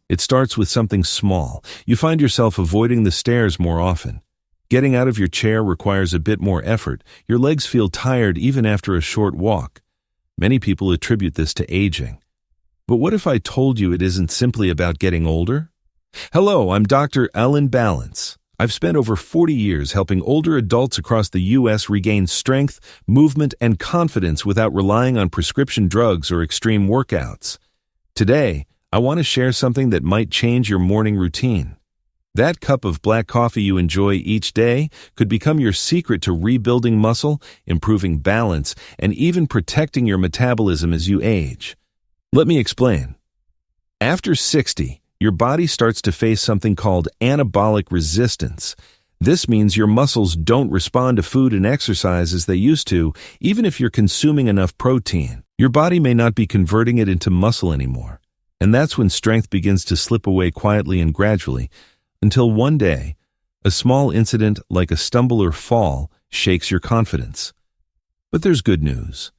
It starts with something small. You find yourself avoiding the stairs more often. Getting out of your chair requires a bit more effort. Your legs feel tired even after a short walk. Many people attribute this to aging. But what if I told you it isn't simply about getting older? Hello, I'm Dr. Alan Balance. I've spent over 40 years helping older adults across the U.S. regain strength, movement, and confidence without relying on prescription drugs or extreme workouts. Today, I want to share something that might change your morning routine. That cup of black coffee you enjoy each day could become your secret to rebuilding muscle, improving balance, and even protecting your metabolism as you age. Let me explain. After 60, your body starts to face something called anabolic resistance. This means your muscles don't respond to food and exercise as they used to, even if you're consuming enough protein. Your body may not be converting it into muscle anymore. And that's when strength begins to slip away quietly and gradually, until one day, a small incident like a stumble or fall shakes your confidence. But there's good news.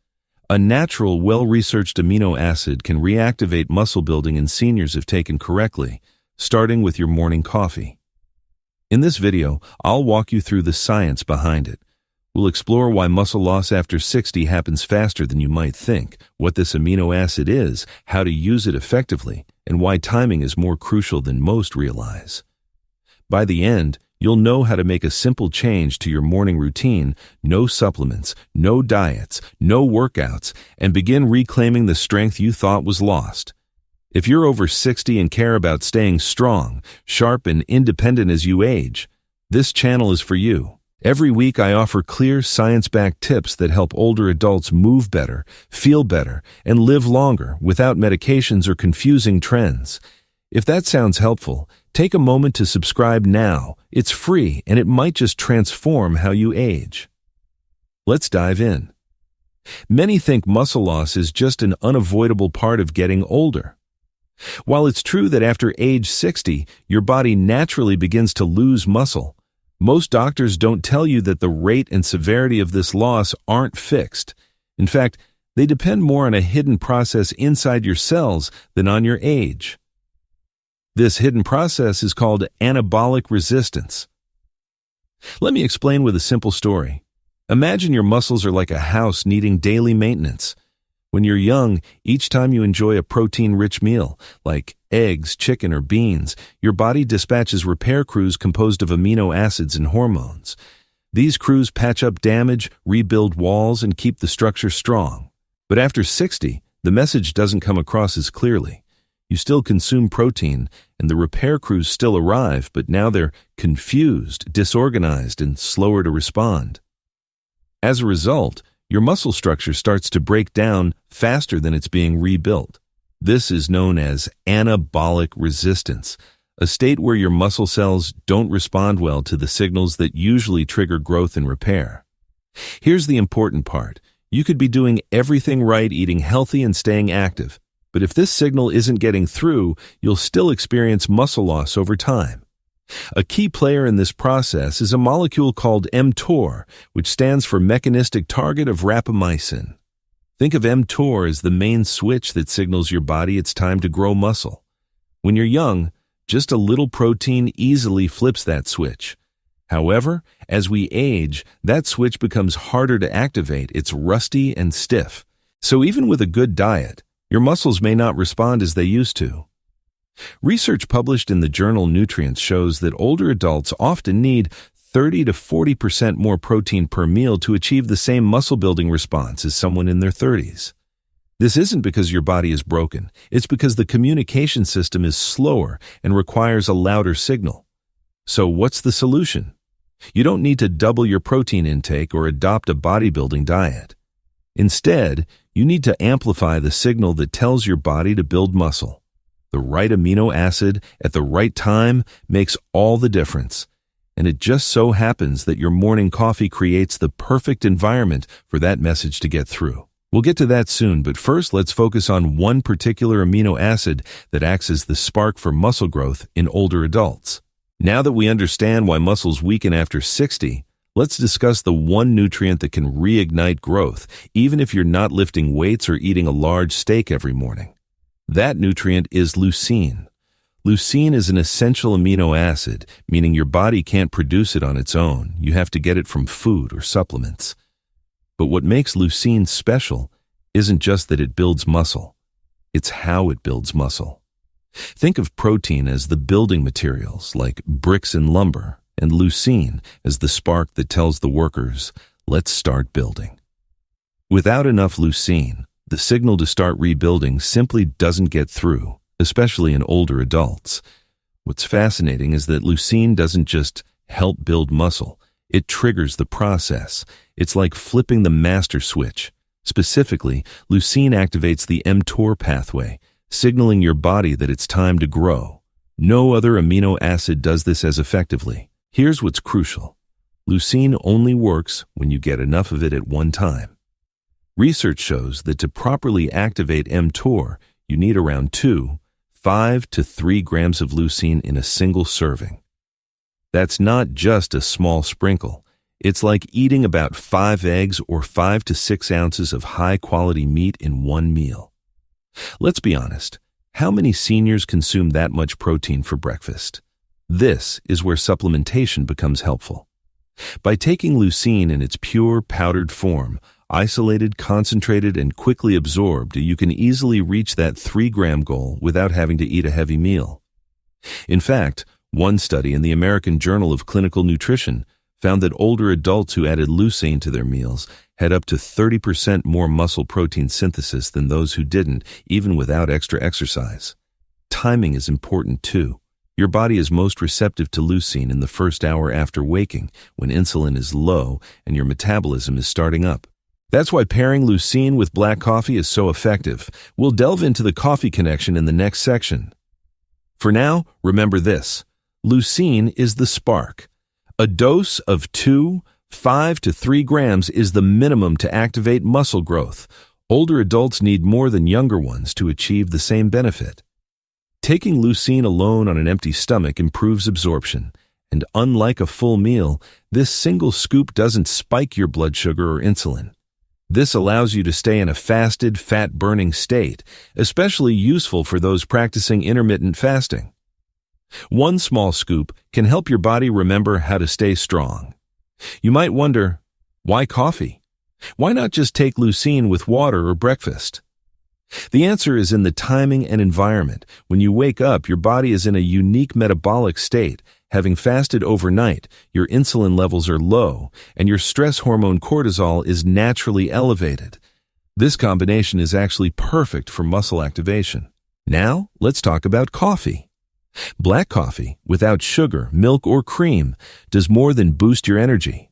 A natural, well-researched amino acid can reactivate muscle building in seniors if taken correctly, starting with your morning coffee. In this video, I'll walk you through the science behind it. We'll explore why muscle loss after 60 happens faster than you might think, what this amino acid is, how to use it effectively, and why timing is more crucial than most realize. By the end, you'll know how to make a simple change to your morning routine, no supplements, no diets, no workouts, and begin reclaiming the strength you thought was lost. If you're over 60 and care about staying strong, sharp, and independent as you age, this channel is for you. Every week I offer clear, science-backed tips that help older adults move better, feel better, and live longer without medications or confusing trends. If that sounds helpful, take a moment to subscribe now. It's free, and it might just transform how you age. Let's dive in. Many think muscle loss is just an unavoidable part of getting older. While it's true that after age 60, your body naturally begins to lose muscle, most doctors don't tell you that the rate and severity of this loss aren't fixed. In fact, they depend more on a hidden process inside your cells than on your age. This hidden process is called anabolic resistance. Let me explain with a simple story. Imagine your muscles are like a house needing daily maintenance. When you're young, each time you enjoy a protein-rich meal, like eggs, chicken, or beans, your body dispatches repair crews composed of amino acids and hormones. These crews patch up damage, rebuild walls, and keep the structure strong. But after 60, the message doesn't come across as clearly. You still consume protein, and the repair crews still arrive, but now they're confused, disorganized, and slower to respond. As a result, your muscle structure starts to break down faster than it's being rebuilt. This is known as anabolic resistance, a state where your muscle cells don't respond well to the signals that usually trigger growth and repair. Here's the important part. You could be doing everything right, eating healthy and staying active. But if this signal isn't getting through, you'll still experience muscle loss over time. A key player in this process is a molecule called mTOR, which stands for Mechanistic Target of Rapamycin. Think of mTOR as the main switch that signals your body it's time to grow muscle. When you're young, just a little protein easily flips that switch. However, as we age, that switch becomes harder to activate. It's rusty and stiff. So even with a good diet, your muscles may not respond as they used to. Research published in the journal Nutrients shows that older adults often need 30 to 40% more protein per meal to achieve the same muscle-building response as someone in their 30s. This isn't because your body is broken. It's because the communication system is slower and requires a louder signal. So what's the solution? You don't need to double your protein intake or adopt a bodybuilding diet. Instead, you need to amplify the signal that tells your body to build muscle. The right amino acid at the right time makes all the difference. And it just so happens that your morning coffee creates the perfect environment for that message to get through. We'll get to that soon, but first let's focus on one particular amino acid that acts as the spark for muscle growth in older adults. Now that we understand why muscles weaken after 60, let's discuss the one nutrient that can reignite growth, even if you're not lifting weights or eating a large steak every morning. That nutrient is leucine. Leucine is an essential amino acid, meaning your body can't produce it on its own. You have to get it from food or supplements. But what makes leucine special isn't just that it builds muscle. It's how it builds muscle. Think of protein as the building materials, like bricks and lumber, and leucine as the spark that tells the workers, let's start building. Without enough leucine, the signal to start rebuilding simply doesn't get through, especially in older adults. What's fascinating is that leucine doesn't just help build muscle, it triggers the process. It's like flipping the master switch. Specifically, leucine activates the mTOR pathway, signaling your body that it's time to grow. No other amino acid does this as effectively. Here's what's crucial. Leucine only works when you get enough of it at one time. Research shows that to properly activate mTOR, you need around 5 to 3 grams of leucine in a single serving. That's not just a small sprinkle. It's like eating about 5 eggs or 5 to 6 ounces of high-quality meat in one meal. Let's be honest, how many seniors consume that much protein for breakfast? This is where supplementation becomes helpful. By taking leucine in its pure powdered form, isolated, concentrated, and quickly absorbed, you can easily reach that 3-gram goal without having to eat a heavy meal. In fact, one study in the American Journal of Clinical Nutrition found that older adults who added leucine to their meals had up to 30% more muscle protein synthesis than those who didn't, even without extra exercise. Timing is important too. Your body is most receptive to leucine in the first hour after waking, when insulin is low and your metabolism is starting up. That's why pairing leucine with black coffee is so effective. We'll delve into the coffee connection in the next section. For now, remember this. Leucine is the spark. A dose of 5 to 3 grams is the minimum to activate muscle growth. Older adults need more than younger ones to achieve the same benefit. Taking leucine alone on an empty stomach improves absorption, and unlike a full meal, this single scoop doesn't spike your blood sugar or insulin. This allows you to stay in a fasted, fat-burning state, especially useful for those practicing intermittent fasting. One small scoop can help your body remember how to stay strong. You might wonder, why coffee? Why not just take leucine with water or breakfast? The answer is in the timing and environment. When you wake up, your body is in a unique metabolic state. Having fasted overnight, your insulin levels are low, and your stress hormone cortisol is naturally elevated. This combination is actually perfect for muscle activation. Now, let's talk about coffee. Black coffee, without sugar, milk, or cream, does more than boost your energy.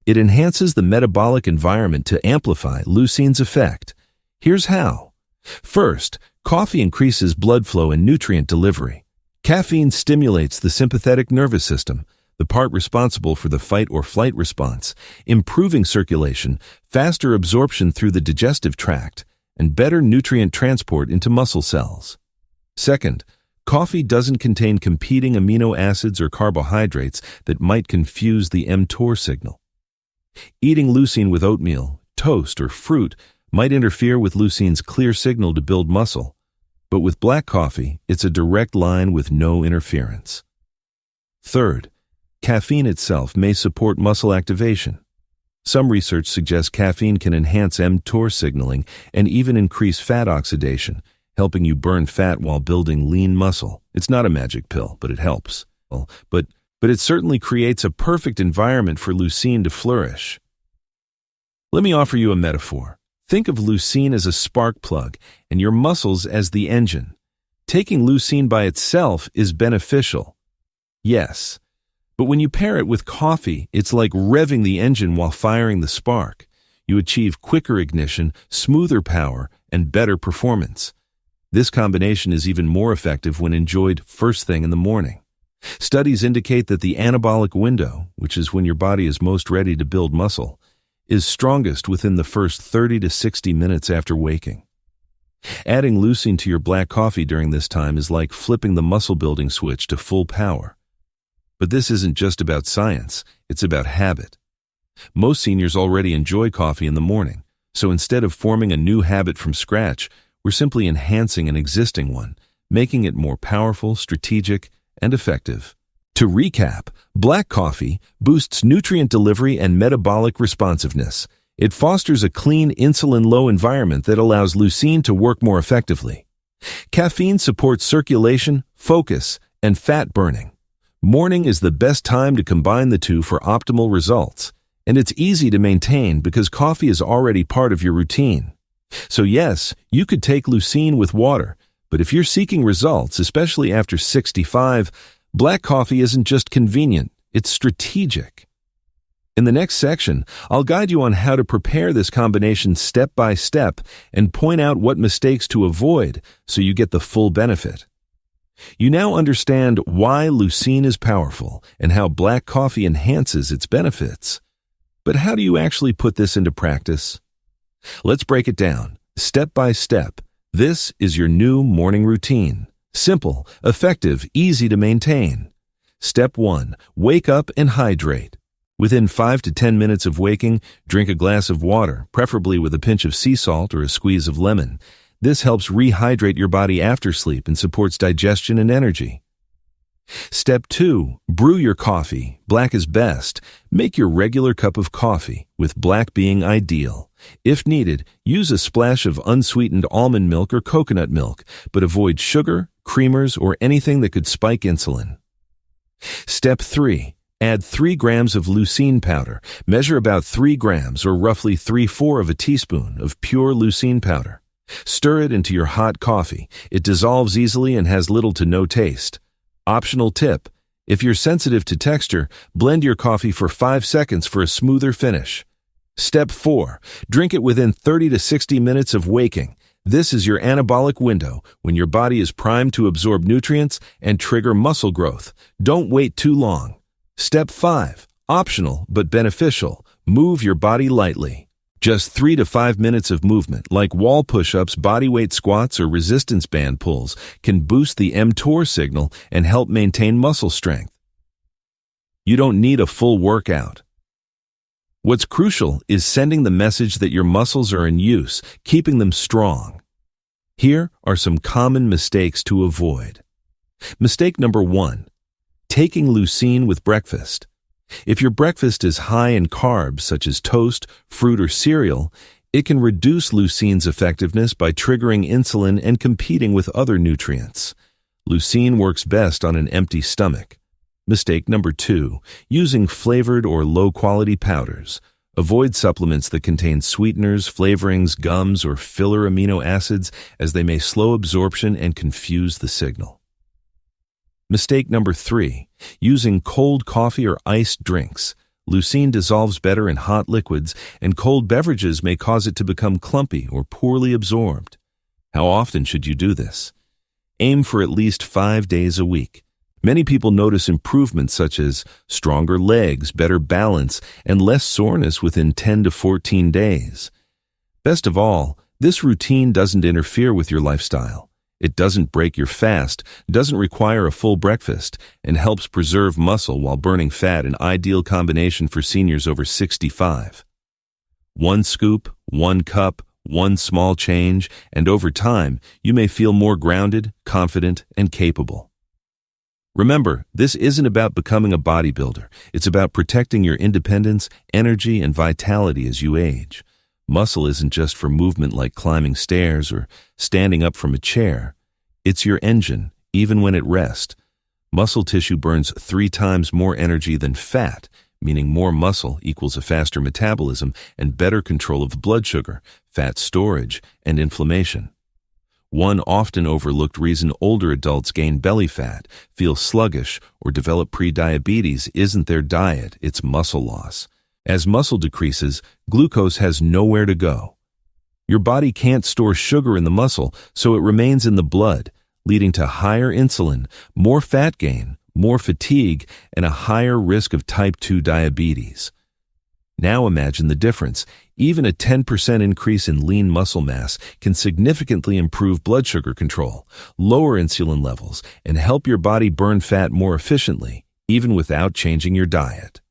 It enhances the metabolic environment to amplify leucine's effect. Here's how. First, coffee increases blood flow and nutrient delivery. Caffeine stimulates the sympathetic nervous system, the part responsible for the fight or flight response, improving circulation, faster absorption through the digestive tract, and better nutrient transport into muscle cells. Second, coffee doesn't contain competing amino acids or carbohydrates that might confuse the mTOR signal. Eating leucine with oatmeal, toast, or fruit might interfere with leucine's clear signal to build muscle, but with black coffee, it's a direct line with no interference. Third, caffeine itself may support muscle activation. Some research suggests caffeine can enhance mTOR signaling and even increase fat oxidation, helping you burn fat while building lean muscle. It's not a magic pill, but it helps. But it certainly creates a perfect environment for leucine to flourish. Let me offer you a metaphor. Think of leucine as a spark plug and your muscles as the engine. Taking leucine by itself is beneficial. Yes, but when you pair it with coffee, it's like revving the engine while firing the spark. You achieve quicker ignition, smoother power, and better performance. This combination is even more effective when enjoyed first thing in the morning. Studies indicate that the anabolic window, which is when your body is most ready to build muscle, is strongest within the first 30 to 60 minutes after waking. Adding leucine to your black coffee during this time is like flipping the muscle-building switch to full power. But this isn't just about science, it's about habit. Most seniors already enjoy coffee in the morning, so instead of forming a new habit from scratch, we're simply enhancing an existing one, making it more powerful, strategic, and effective. To recap, black coffee boosts nutrient delivery and metabolic responsiveness. It fosters a clean, insulin-low environment that allows leucine to work more effectively. Caffeine supports circulation, focus, and fat burning. Morning is the best time to combine the two for optimal results, and it's easy to maintain because coffee is already part of your routine. So yes, you could take leucine with water, but if you're seeking results, especially after 65, black coffee isn't just convenient, it's strategic. In the next section, I'll guide you on how to prepare this combination step by step and point out what mistakes to avoid so you get the full benefit. You now understand why leucine is powerful and how black coffee enhances its benefits. But how do you actually put this into practice? Let's break it down, step by step. This is your new morning routine. Simple, effective, easy to maintain. Step 1. Wake up and hydrate. Within 5 to 10 minutes of waking, drink a glass of water, preferably with a pinch of sea salt or a squeeze of lemon. This helps rehydrate your body after sleep and supports digestion and energy. Step 2. Brew your coffee. Black is best. Make your regular cup of coffee, with black being ideal. If needed, use a splash of unsweetened almond milk or coconut milk, but avoid sugar, creamers, or anything that could spike insulin. Step 3. Add 3 grams of leucine powder. Measure about 3 grams, or roughly 3/4 of a teaspoon, of pure leucine powder. Stir it into your hot coffee. It dissolves easily and has little to no taste. Optional tip: if you're sensitive to texture, blend your coffee for 5 seconds for a smoother finish. Step 4. Drink it within 30 to 60 minutes of waking. This is your anabolic window, when your body is primed to absorb nutrients and trigger muscle growth. Don't wait too long. Step 5. Optional but beneficial. Move your body lightly. Just 3 to 5 minutes of movement, like wall push-ups, bodyweight squats, or resistance band pulls, can boost the mTOR signal and help maintain muscle strength. You don't need a full workout. What's crucial is sending the message that your muscles are in use, keeping them strong. Here are some common mistakes to avoid. Mistake number 1. Taking leucine with breakfast. If your breakfast is high in carbs, such as toast, fruit, or cereal, it can reduce leucine's effectiveness by triggering insulin and competing with other nutrients. Leucine works best on an empty stomach. Mistake number 2. Using flavored or low-quality powders. Avoid supplements that contain sweeteners, flavorings, gums, or filler amino acids, as they may slow absorption and confuse the signal. Mistake number 3. Using cold coffee or iced drinks. Leucine dissolves better in hot liquids, and cold beverages may cause it to become clumpy or poorly absorbed. How often should you do this? Aim for at least 5 days a week. Many people notice improvements such as stronger legs, better balance, and less soreness within 10 to 14 days. Best of all, this routine doesn't interfere with your lifestyle. It doesn't break your fast, doesn't require a full breakfast, and helps preserve muscle while burning fat, an ideal combination for seniors over 65. 1 scoop, 1 cup, 1 small change, and over time, you may feel more grounded, confident, and capable. Remember, this isn't about becoming a bodybuilder. It's about protecting your independence, energy, and vitality as you age. Muscle isn't just for movement like climbing stairs or standing up from a chair. It's your engine, even when at rest. Muscle tissue burns 3 times more energy than fat, meaning more muscle equals a faster metabolism and better control of blood sugar, fat storage, and inflammation. One often overlooked reason older adults gain belly fat, feel sluggish, or develop pre-diabetes isn't their diet, it's muscle loss. As muscle decreases, glucose has nowhere to go. Your body can't store sugar in the muscle, so it remains in the blood, leading to higher insulin, more fat gain, more fatigue, and a higher risk of type 2 diabetes. Now imagine the difference. Even a 10% increase in lean muscle mass can significantly improve blood sugar control, lower insulin levels, and help your body burn fat more efficiently, even without changing your diet.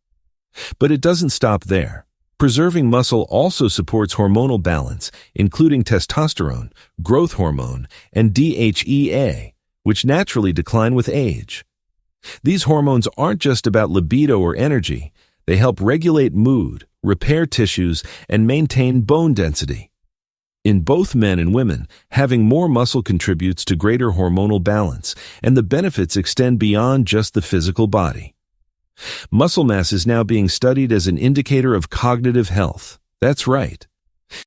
But it doesn't stop there. Preserving muscle also supports hormonal balance, including testosterone, growth hormone, and DHEA, which naturally decline with age. These hormones aren't just about libido or energy. They help regulate mood, repair tissues, and maintain bone density. In both men and women, having more muscle contributes to greater hormonal balance, and the benefits extend beyond just the physical body. Muscle mass is now being studied as an indicator of cognitive health. That's right.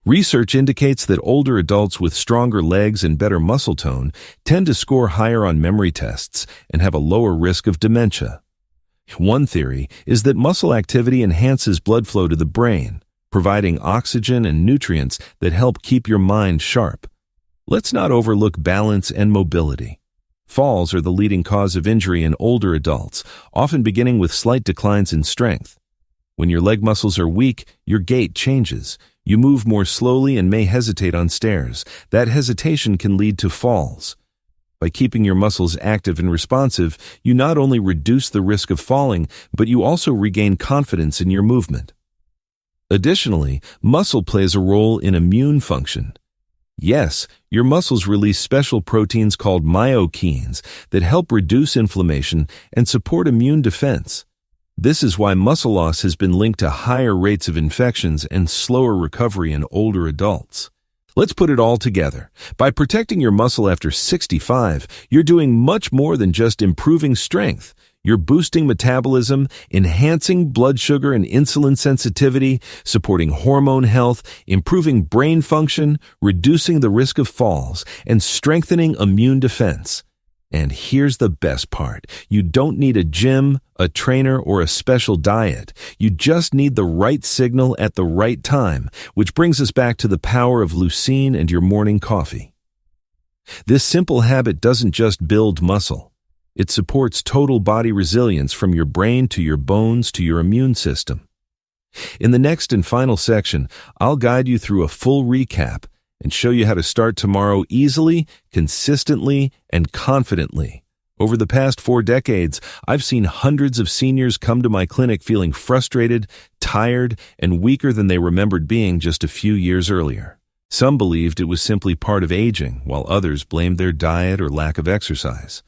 Research indicates that older adults with stronger legs and better muscle tone tend to score higher on memory tests and have a lower risk of dementia. One theory is that muscle activity enhances blood flow to the brain, providing oxygen and nutrients that help keep your mind sharp. Let's not overlook balance and mobility. Falls are the leading cause of injury in older adults, often beginning with slight declines in strength. When your leg muscles are weak, your gait changes. You move more slowly and may hesitate on stairs. That hesitation can lead to falls. By keeping your muscles active and responsive, you not only reduce the risk of falling, but you also regain confidence in your movement. Additionally, muscle plays a role in immune function. Yes, your muscles release special proteins called myokines that help reduce inflammation and support immune defense. This is why muscle loss has been linked to higher rates of infections and slower recovery in older adults. Let's put it all together. By protecting your muscle after 65, you're doing much more than just improving strength. You're boosting metabolism, enhancing blood sugar and insulin sensitivity, supporting hormone health, improving brain function, reducing the risk of falls, and strengthening immune defense. And here's the best part. You don't need a gym, a trainer, or a special diet. You just need the right signal at the right time, which brings us back to the power of Leucine and your morning coffee. This simple habit doesn't just build muscle. It supports total body resilience from your brain to your bones to your immune system. In the next and final section, I'll guide you through a full recap and show you how to start tomorrow easily, consistently, and confidently. Over the past 4 decades, I've seen hundreds of seniors come to my clinic feeling frustrated, tired, and weaker than they remembered being just a few years earlier. Some believed it was simply part of aging, while others blamed their diet or lack of exercise.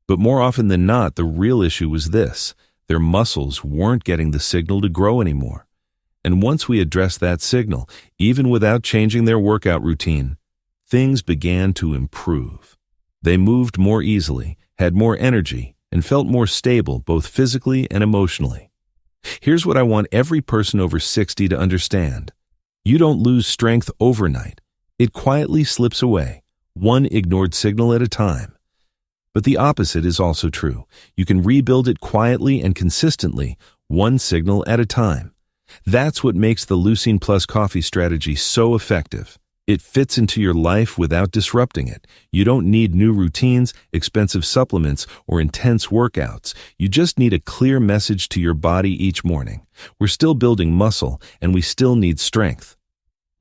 But more often than not, the real issue was this: their muscles weren't getting the signal to grow anymore. And once we addressed that signal, even without changing their workout routine, things began to improve. They moved more easily, had more energy, and felt more stable both physically and emotionally. Here's what I want every person over 60 to understand. You don't lose strength overnight. It quietly slips away, one ignored signal at a time. But the opposite is also true. You can rebuild it quietly and consistently, one signal at a time. That's what makes the Leucine Plus coffee strategy so effective. It fits into your life without disrupting it. You don't need new routines, expensive supplements, or intense workouts. You just need a clear message to your body each morning. We're still building muscle, and we still need strength.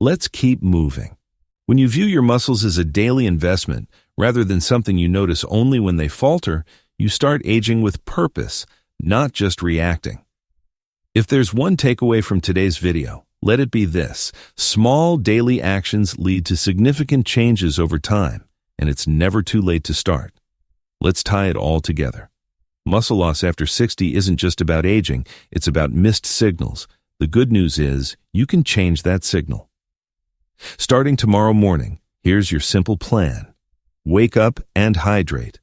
Let's keep moving. When you view your muscles as a daily investment, rather than something you notice only when they falter, you start aging with purpose, not just reacting. If there's one takeaway from today's video, let it be this: small daily actions lead to significant changes over time, and it's never too late to start. Let's tie it all together. Muscle loss after 60 isn't just about aging, it's about missed signals. The good news is, you can change that signal. Starting tomorrow morning, here's your simple plan. Wake up and hydrate.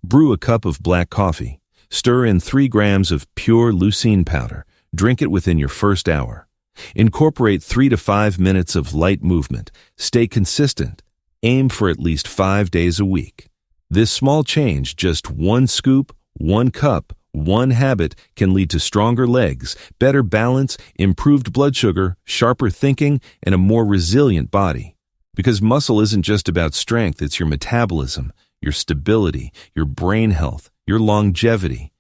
Brew a cup of black coffee. Stir in 3 grams of pure leucine powder. Drink it within your first hour. Incorporate 3 to 5 minutes of light movement. Stay consistent. Aim for at least 5 days a week. This small change, just 1 scoop, 1 cup, 1 habit, can lead to stronger legs, better balance, improved blood sugar, sharper thinking, and a more resilient body. Because muscle isn't just about strength, it's your metabolism, your stability, your brain health, your longevity.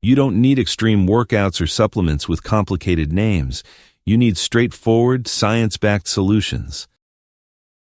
You don't need extreme workouts or supplements with complicated names. You need straightforward, science-backed solutions.